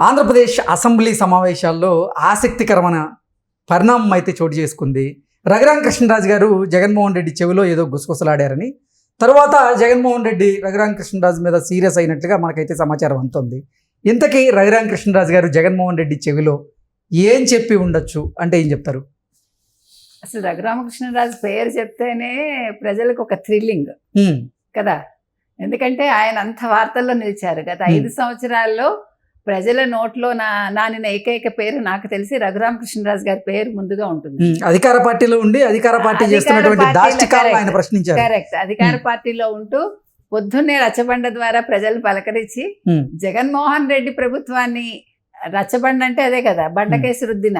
Andhra Pradesh assembly సమావేశాల్లో ఆసక్తికరమైన పరిణామం అయితే చోటు చేసుకుంది. రఘురామకృష్ణరాజు గారు జగన్మోహన్ రెడ్డి చెవిలో ఏదో గుసగుసలాడారని, తర్వాత జగన్మోహన్ రెడ్డి రఘురామకృష్ణరాజు మీద సీరియస్ అయినట్లుగా మనకైతే సమాచారం అందుతుంది. ఇంతకీ రఘురామకృష్ణరాజు గారు జగన్మోహన్ రెడ్డి చెవిలో ఏం చెప్పి ఉండొచ్చు అంటే ఏం చెప్తారు? అసలు రఘురామకృష్ణరాజు పేరు చెప్తేనే ప్రజలకు ఒక థ్రిల్లింగ్ కదా. ఎందుకంటే ఆయన అంత వార్తల్లో నిలిచారు. గత 5 సంవత్సరాల్లో ప్రజల నోట్లో నానిన ఏకైక పేరు నాకు తెలిసి రఘురామకృష్ణరాజు గారి పేరు ముందుగా ఉంటుంది. అధికార పార్టీలో ఉండి అధికార పార్టీ చేస్తున్నటువంటి దాష్టికాలను ఆయన ప్రశ్నించారు. కరెక్ట్. అధికార పార్టీలో ఉంటూ పొద్దున్నే రచ్చబండ ద్వారా ప్రజలు పలకరించి జగన్మోహన్ రెడ్డి ప్రభుత్వాన్ని, రచ్చబండ అంటే అదే కదా, బండకేసి రుద్దిన,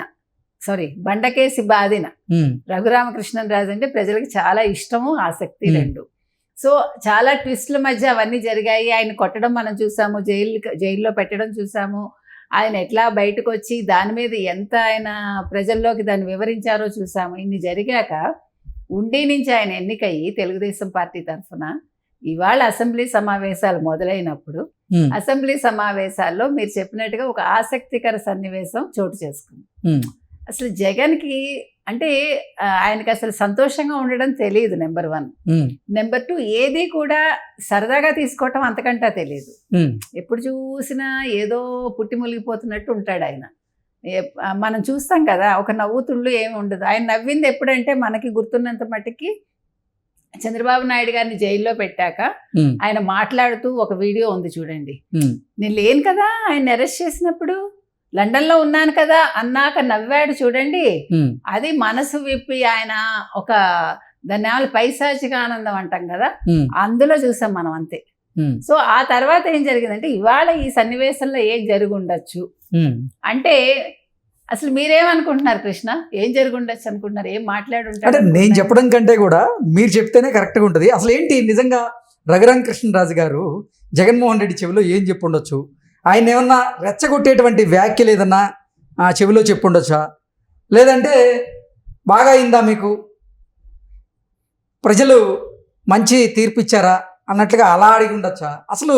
బండకేసి బాదిన రఘురామకృష్ణరాజు అంటే ప్రజలకు చాలా ఇష్టము, ఆసక్తి రెండు. సో చాలా ట్విస్ట్ల మధ్య అవన్నీ జరిగాయి. ఆయన కొట్టడం మనం చూసాము, జైల్లో పెట్టడం చూసాము. ఆయన ఎట్లా బయటకు వచ్చి దాని మీద ఎంత ఆయన ప్రజల్లోకి దాన్ని వివరించారో చూసాము. ఇన్ని జరిగాక ఉండి నుంచి ఆయన ఎన్నికయ్యి తెలుగుదేశం పార్టీ తరఫున ఇవాళ అసెంబ్లీ సమావేశాలు మొదలైనప్పుడు అసెంబ్లీ సమావేశాల్లో మీరు చెప్పినట్టుగా ఒక ఆసక్తికర సన్నివేశం చోటు చేసుకుంది. అసలు జగన్కి అంటే ఆయనకి అసలు సంతోషంగా ఉండడం తెలియదు, నెంబర్ 1. నెంబర్ 2, ఏది కూడా సరదాగా తీసుకోవటం అంతకంటా తెలియదు. ఎప్పుడు చూసినా ఏదో పుట్టి ములిగిపోతున్నట్టు ఉంటాడు ఆయన. మనం చూస్తాం కదా, ఒక నవ్వుతుళ్ళు ఏమి ఉండదు. ఆయన నవ్వింది ఎప్పుడంటే మనకి గుర్తున్నంత మట్టుకి చంద్రబాబు నాయుడు గారిని జైల్లో పెట్టాక ఆయన మాట్లాడుతూ ఒక వీడియో ఉంది చూడండి. నేను లేను కదా ఆయన అరెస్ట్ చేసినప్పుడు, లండన్లో ఉన్నాను కదా అన్నాక నవ్వాడు చూడండి. అది మనసు విప్పి ఆయన ఒక దాన్ని పైశాచిక ఆనందం అంటాం కదా, అందులో చూసాం మనం అంతే. సో ఆ తర్వాత ఏం జరిగిందంటే ఇవాళ ఈ సన్నివేశంలో ఏం జరిగి ఉండొచ్చు అంటే అసలు మీరేమనుకుంటున్నారు కృష్ణ? ఏం జరిగి ఉండొచ్చు అనుకుంటున్నారు? ఏం మాట్లాడుంటారు? అంటే నేను చెప్పడం కంటే కూడా మీరు చెప్తేనే కరెక్ట్గా ఉంటుంది. అసలు ఏంటి నిజంగా రఘురామకృష్ణరాజు గారు జగన్మోహన్ రెడ్డి చెవిలో ఏం చెప్పి ఉండొచ్చు? ఆయన ఏమన్నా రెచ్చగొట్టేటువంటి వ్యాఖ్యలు ఏదన్నా చెవిలో చెప్పుండొచ్చా? లేదంటే బాగా అయిందా మీకు, ప్రజలు మంచి తీర్పు ఇచ్చారా అన్నట్లుగా అలా అడిగి ఉండొచ్చా? అసలు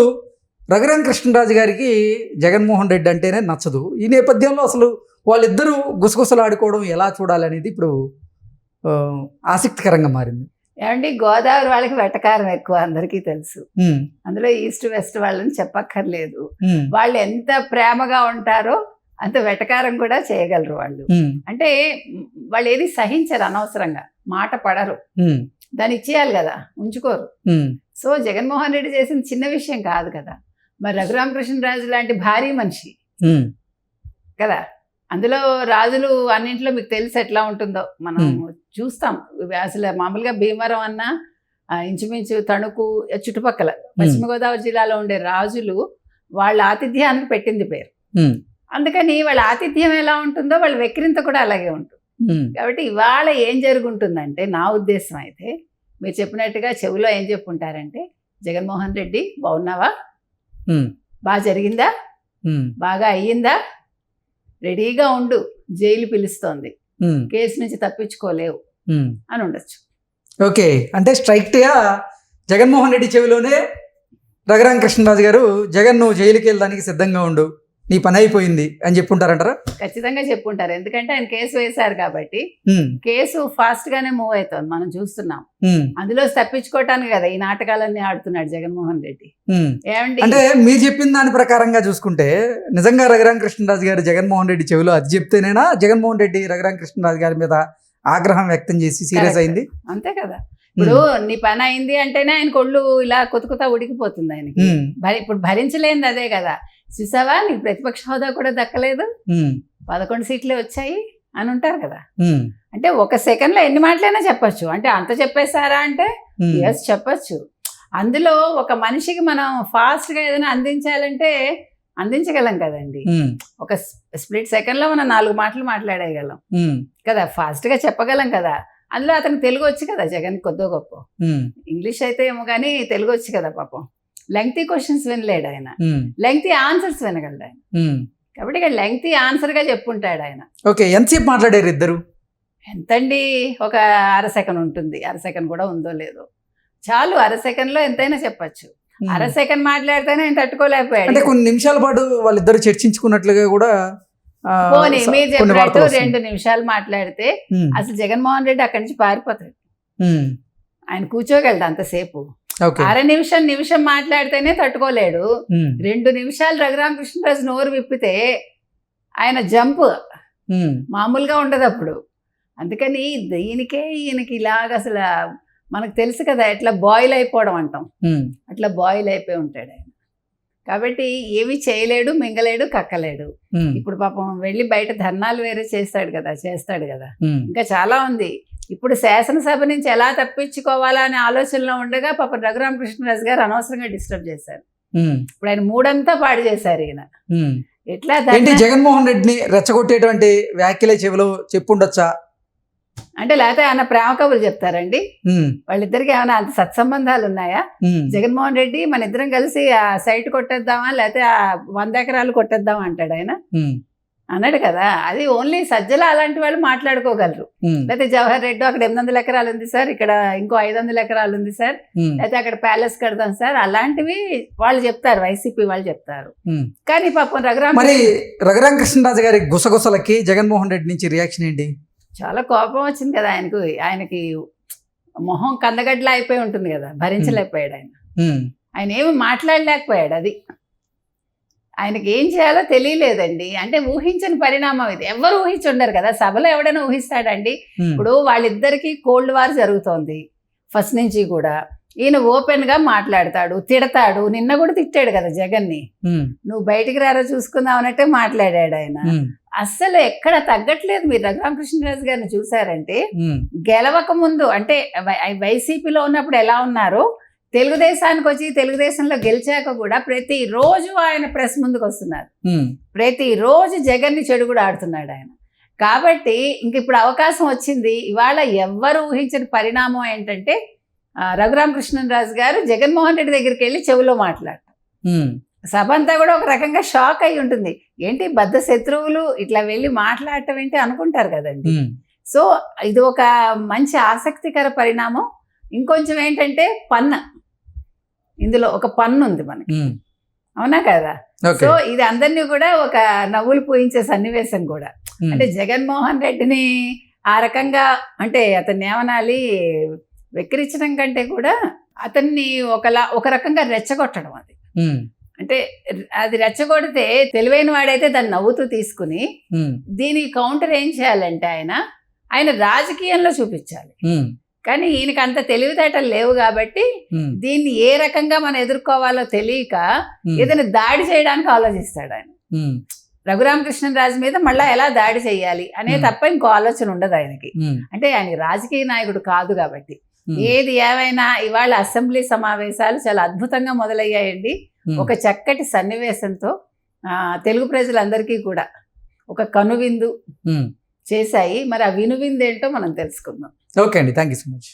రఘురామకృష్ణరాజు గారికి జగన్మోహన్ రెడ్డి అంటేనే నచ్చదు. ఈ నేపథ్యంలో అసలు వాళ్ళిద్దరూ గుసగుసలు ఆడుకోవడం ఎలా చూడాలనేది ఇప్పుడు ఆసక్తికరంగా మారింది. ఏమండి, గోదావరి వాళ్ళకి వెటకారం ఎక్కువ, అందరికీ తెలుసు. అందులో ఈస్ట్ వెస్ట్ వాళ్ళని చెప్పక్కర్లేదు. వాళ్ళు ఎంత ప్రేమగా ఉంటారో అంత వెటకారం కూడా చేయగలరు వాళ్ళు. అంటే వాళ్ళు ఏది సహించరు, అనవసరంగా మాట పడరు, దాన్ని ఇచ్చేయాలి కదా, ఉంచుకోరు. సో జగన్మోహన్ రెడ్డి చేసిన చిన్న విషయం కాదు కదా. మరి రఘురామకృష్ణరాజు లాంటి భారీ మనిషి కదా, అందులో రాజులు అన్నింటిలో మీకు తెలిసి ఎట్లా ఉంటుందో మనం చూస్తాం. అసలు మామూలుగా భీమవరం అన్నా ఇంచుమించు తణుకు చుట్టుపక్కల పశ్చిమ గోదావరి జిల్లాలో ఉండే రాజులు వాళ్ళ ఆతిథ్యానికి పెట్టింది పేరు. అందుకని వాళ్ళ ఆతిథ్యం ఎలా ఉంటుందో వాళ్ళ వెక్కిరింత కూడా అలాగే ఉంటుంది. కాబట్టి ఇవాళ ఏం జరుగుంటుందంటే నా ఉద్దేశం అయితే మీరు చెప్పినట్టుగా చెవిలో ఏం చెప్పుంటారంటే, జగన్మోహన్ రెడ్డి బాగున్నావా, బాగా జరిగిందా, బాగా అయ్యిందా, రెడీగా ఉండు, జైలు పిలుస్తోంది, కేసు నుంచి తప్పించుకోలేవు అని ఉండొచ్చు. ఓకే, అంటే స్ట్రైక్ట్గా జగన్మోహన్ రెడ్డి చెవిలోనే రఘురామకృష్ణరాజు గారు జగన్ నువ్వు జైలుకి వెళ్ళడానికి సిద్ధంగా ఉండు, నీ పని అయిపోయింది అని చెప్పుంటారంటారా? ఖచ్చితంగా చెప్పుంటారు. ఎందుకంటే ఆయన కేసు వేశారు కాబట్టి కేసు ఫాస్ట్ గానే మూవ్ అవుతుంది, మనం చూస్తున్నాం. అందులో తప్పించుకోవటానికి కదా ఈ నాటకాలన్నీ ఆడుతున్నాడు జగన్మోహన్ రెడ్డి. ఏమండి, అంటే మీరు చెప్పిన దాని ప్రకారంగా చూసుకుంటే నిజంగా రఘురామకృష్ణరాజు గారు జగన్మోహన్ రెడ్డి చెవిలో అది చెప్తేనేనా జగన్మోహన్ రెడ్డి రఘురామకృష్ణరాజు గారి మీద ఆగ్రహం వ్యక్తం చేసి సీరియస్ అయింది? అంతే కదా. ఇప్పుడు నీ పని అయింది అంటేనే ఆయన కొళ్ళు ఇలా కొత్త ఉడికిపోతుంది ఆయనకి. ఇప్పుడు భరించలేనిది అదే కదా. చూసావా, నీకు ప్రతిపక్ష హోదా కూడా దక్కలేదు, 11 సీట్లే వచ్చాయి అని ఉంటారు కదా. అంటే ఒక సెకండ్లో ఎన్ని మాటలైనా చెప్పచ్చు. అంటే అంత చెప్పేశారా అంటే ఎస్ చెప్పచ్చు. అందులో ఒక మనిషికి మనం ఫాస్ట్గా ఏదైనా అందించాలంటే అందించగలం కదండి. ఒక స్ప్లిట్ సెకండ్లో మనం 4 మాటలు మాట్లాడేయగలం కదా, ఫాస్ట్గా చెప్పగలం కదా. అందులో అతనికి తెలుగు వచ్చి కదా, జగన్ కొద్దో గొప్ప. ఇంగ్లీష్ అయితే ఏమో కానీ తెలుగు వచ్చి కదా పాపం. లెంగ్తీ క్వశ్చన్స్ వినలేడు ఆయన, లెంగ్తీ ఆన్సర్స్ వినగలడు ఆయన. కాబట్టి ఇక్కడ లెంగ్తీ ఆన్సర్గా చెప్పుంటాడు ఆయన. ఓకే, ఎంతసేపు మాట్లాడారు ఇద్దరు? ఎంతండి, ఒక 1/2 సెకండ్ ఉంటుంది. 1/2 సెకండ్ కూడా ఉందో లేదో, చాలు. 1/2 సెకండ్లో ఎంతైనా చెప్పచ్చు. అర సెకండ్ మాట్లాడితేనే ఆయన తట్టుకోలేకపోయాడు. అంటే కొన్ని నిమిషాల పాటు వాళ్ళిద్దరు చర్చించుకున్నట్లుగా కూడా పోనీ మీరు కొన్ని చెప్పినట్టు వార్తలు వస్తున్నాయి. 2 నిమిషాలు మాట్లాడితే అసలు జగన్మోహన్ రెడ్డి అక్కడి నుంచి పారిపోతాడు. ఆయన కూర్చోగలడు అంతసేపు. ఓకే. అర నిమిషం మాట్లాడితేనే తట్టుకోలేడు. 2 నిమిషాలు రఘురామకృష్ణరాజు నోరు విప్పితే ఆయన జంప్ మామూలుగా ఉండదు అప్పుడు. అందుకని ఈయనకి ఇలాగ అసలు మనకు తెలుసు కదా ఎట్లా బాయిల్ అయిపోవడం అంటాం, అట్లా బాయిల్ అయిపోయి ఉంటాడు ఆయన. కాబట్టి ఏమీ చేయలేడు, మింగలేడు, కక్కలేడు. ఇప్పుడు పాపం వెళ్ళి బయట ధర్నాలు వేరే చేస్తాడు కదా, ఇంకా చాలా ఉంది. ఇప్పుడు శాసనసభ నుంచి ఎలా తప్పించుకోవాలా అనే ఆలోచనలో ఉండగా పాపం రఘురామకృష్ణరాజు గారు అనవసరంగా డిస్టర్బ్ చేశారు. ఇప్పుడు ఆయన మూడంతా పాడు చేశారు ఈయన. ఎట్లా జగన్మోహన్ రెడ్డిని రెచ్చగొట్టేటువంటి వ్యాఖ్యలే చెవిలో చెప్పుండొచ్చా అంటే, లేకపోతే ఏమైనా ప్రేమ కబుర్లు చెప్తారండి వాళ్ళిద్దరికి? ఏమైనా అంత సత్సంబంధాలు ఉన్నాయా? జగన్మోహన్ రెడ్డి మన ఇద్దరం కలిసి ఆ సైట్ కొట్టేద్దామా, లేకపోతే ఆ 100 ఎకరాలు కొట్టేద్దామా అంటాడు ఆయన. అన్నాడు కదా, అది ఓన్లీ సజ్జల అలాంటి వాళ్ళు మాట్లాడుకోగలరు. లేకపోతే జవహర్ రెడ్డి అక్కడ 800 ఎకరాలు ఉంది సార్, ఇక్కడ ఇంకో 500 ఎకరాలు ఉంది సార్, లేకపోతే అక్కడ ప్యాలెస్ కడదాం సార్, అలాంటివి వాళ్ళు చెప్తారు, వైసీపీ వాళ్ళు చెప్తారు. కానీ పాపం రఘురామకృష్ణరాజు గారి గుసగుసలకి జగన్మోహన్ రెడ్డి నుంచి రియాక్షన్ ఏంటి? చాలా కోపం వచ్చింది కదా ఆయనకి మొహం కందగడ్డలా అయిపోయి ఉంటుంది కదా, భరించలేకపోయాడు ఆయన ఏమి మాట్లాడలేకపోయాడు. అది ఆయనకి ఏం చేయాలో తెలియలేదండి. అంటే ఊహించని పరిణామం ఇది, ఎవరు ఊహించి ఉండరు కదా, సభలో ఎవడైనా ఊహిస్తాడండి? ఇప్పుడు వాళ్ళిద్దరికి కోల్డ్ వార్ జరుగుతోంది ఫస్ట్ నుంచి కూడా. ఈయన ఓపెన్ గా మాట్లాడతాడు, తిడతాడు. నిన్న కూడా తిట్టాడు కదా జగన్ని, నువ్వు బయటికి రారా చూసుకుందాం అన్నట్టే మాట్లాడాడు ఆయన. అస్సలు ఎక్కడ తగ్గట్లేదు. మీరు రఘురామకృష్ణరాజు గారిని చూసారంటే గెలవక ముందు అంటే వైసీపీలో ఉన్నప్పుడు ఎలా ఉన్నారో, తెలుగుదేశానికి వచ్చి తెలుగుదేశంలో గెలిచాక కూడా ప్రతిరోజు ఆయన ప్రెస్ ముందుకు వస్తున్నారు, ప్రతిరోజు జగన్ని చెడు కూడా ఆడుతున్నాడు ఆయన. కాబట్టి ఇంక ఇప్పుడు అవకాశం వచ్చింది. ఇవాళ ఎవ్వరు ఊహించిన పరిణామం ఏంటంటే రఘురామకృష్ణరాజు గారు జగన్మోహన్ రెడ్డి దగ్గరికి వెళ్ళి చెవిలో మాట్లాడటం. సభ అంతా కూడా ఒక రకంగా షాక్ అయి ఉంటుంది. ఏంటి బద్ధ శత్రువులు ఇట్లా వెళ్ళి మాట్లాడటం ఏంటి అనుకుంటారు కదండి. సో ఇది ఒక మంచి ఆసక్తికర పరిణామం. ఇంకొంచెం ఏంటంటే ఇందులో ఒక పన్ను ఉంది మనకి, అవునా కదా? సో ఇది అందరినీ కూడా ఒక నవ్వులు పూయించే సన్నివేశం కూడా. అంటే జగన్మోహన్ రెడ్డిని ఆ రకంగా అంటే అతన్ని ఏమనాలి, వెక్కిరించడం కంటే కూడా అతన్ని ఒక రకంగా రెచ్చగొట్టడం. అది అంటే అది రెచ్చగొడితే తెలివైన వాడైతే దాన్ని నవ్వుతూ తీసుకుని దీనికి కౌంటర్ ఏం చేయాలంటే ఆయన రాజకీయంలో చూపించాలి. కానీ ఈయనకి అంత తెలివితేటలు లేవు కాబట్టి దీన్ని ఏ రకంగా మనం ఎదుర్కోవాలో తెలియక ఏదైనా దాడి చేయడానికి ఆలోచిస్తాడు ఆయన. రఘురామకృష్ణరాజు మీద మళ్ళీ ఎలా దాడి చేయాలి అనే తప్ప ఇంకో ఆలోచన ఉండదు ఆయనకి. అంటే ఆయన రాజకీయ నాయకుడు కాదు కాబట్టి. ఏది ఏమైనా ఇవాళ అసెంబ్లీ సమావేశాలు చాలా అద్భుతంగా మొదలయ్యాయండి. ఒక చక్కటి సన్నివేశంతో తెలుగు ప్రజలందరికీ కూడా ఒక కనువిందు చేశాయి. మరి ఆ వినువిందు ఏంటో మనం తెలుసుకుందాం. ఓకే అండి, థ్యాంక్ యూ సో మచ్.